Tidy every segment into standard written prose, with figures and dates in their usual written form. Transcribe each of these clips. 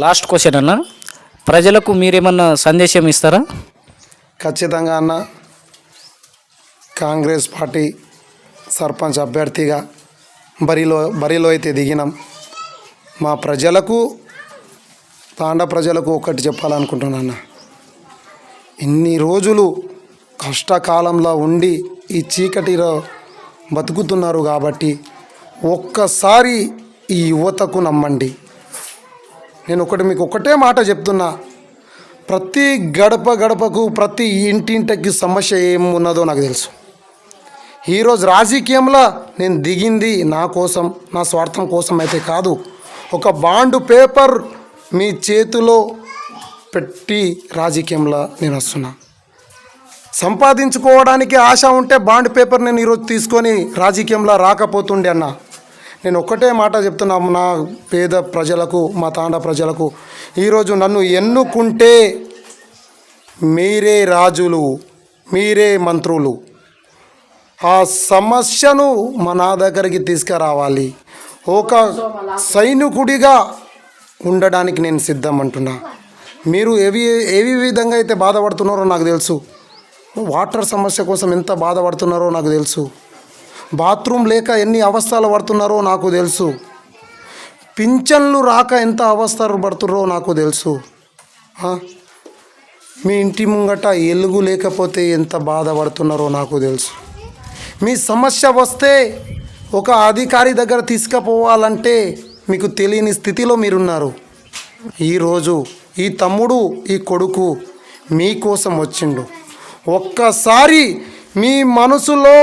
Last question అన్న, ప్రజలకు మీరేమన్నా సందేశం ఇస్తారా? ఖచ్చితంగా అన్న, కాంగ్రెస్ పార్టీ సర్పంచ్ అభ్యర్థిగా బరిలో అయితే దిగినాం. మా ప్రజలకు, తాండా ప్రజలకు ఒకటి చెప్పాలనుకుంటున్నాను. ఇన్ని రోజులు కష్టకాలంలో ఉండి ఈ చీకటిలో బతుకుతున్నారు కాబట్టి ఒక్కసారి ఈ యువతకు నమ్మండి. నేను మీకు ఒకటే మాట చెప్తున్నా, ప్రతి గడపకు ప్రతి ఇంటింటికి సమస్య ఏమున్నదో నాకు తెలుసు. ఈరోజు రాజకీయంలో నేను దిగింది నా కోసం, నా స్వార్థం కోసం అయితే కాదు. ఒక బాండ్ పేపర్ మీ చేతిలో పెట్టి రాజకీయంలో నేను వస్తున్నా. సంపాదించుకోవడానికి ఆశ ఉంటే బాండ్ పేపర్ నేను ఈరోజు తీసుకొని రాజకీయంలో రాకపోతుండే అన్న. నేను ఒక్కటే మాట చెప్తున్నా నా పేద ప్రజలకు, మా తాండా ప్రజలకు, ఈరోజు నన్ను ఎన్నుకుంటే మీరే రాజులు, మీరే మంత్రులు. ఆ సమస్యను నా దగ్గరికి తీసుకురావాలి. ఒక సైనికుడిగా ఉండడానికి నేను సిద్ధం అంటున్నా. మీరు ఏవి విధంగా అయితే బాధపడుతున్నారో నాకు తెలుసు. వాటర్ సమస్య కోసం ఎంత బాధపడుతున్నారో నాకు తెలుసు. బాత్రూమ్ లేక ఎన్ని అవస్థలు పడుతున్నారో నాకు తెలుసు. పింఛన్లు రాక ఎంత అవస్థలు పడుతున్నారో నాకు తెలుసు. మీ ఇంటి ముంగట ఎలుగు లేకపోతే ఎంత బాధపడుతున్నారో నాకు తెలుసు. మీ సమస్య వస్తే ఒక అధికారి దగ్గర తీసుకుపోవాలంటే మీకు తెలియని స్థితిలో మీరున్నారు. ఈరోజు ఈ తమ్ముడు, ఈ కొడుకు మీకోసం వచ్చిండు. ఒక్కసారి మీ మనసులో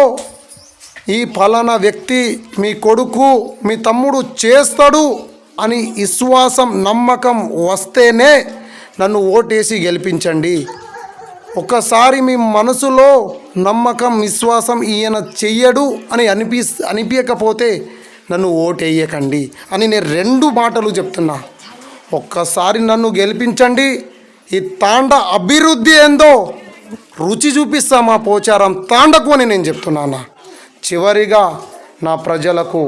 ఈ ఫలానా వ్యక్తి, మీ కొడుకు, మీ తమ్ముడు చేస్తాడు అని విశ్వాసం, నమ్మకం వస్తేనే నన్ను ఓటేసి గెలిపించండి. ఒకసారి మీ మనసులో నమ్మకం, విశ్వాసం ఈయన చెయ్యడు అని అనిపించకపోతే నన్ను ఓటేయకండి అని నేను 2 మాటలు చెప్తున్నా. ఒక్కసారి నన్ను గెలిపించండి. ఈ తాండా అభివృద్ధి ఏందో రుచి చూపిస్తా మా పోచారం తాండకు అని నేను చెప్తున్నాను. చివరిగా నా ప్రజలకు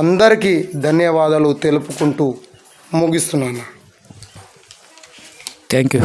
అందరికీ ధన్యవాదాలు తెలుపుకుంటూ ముగిస్తున్నాను. Thank you.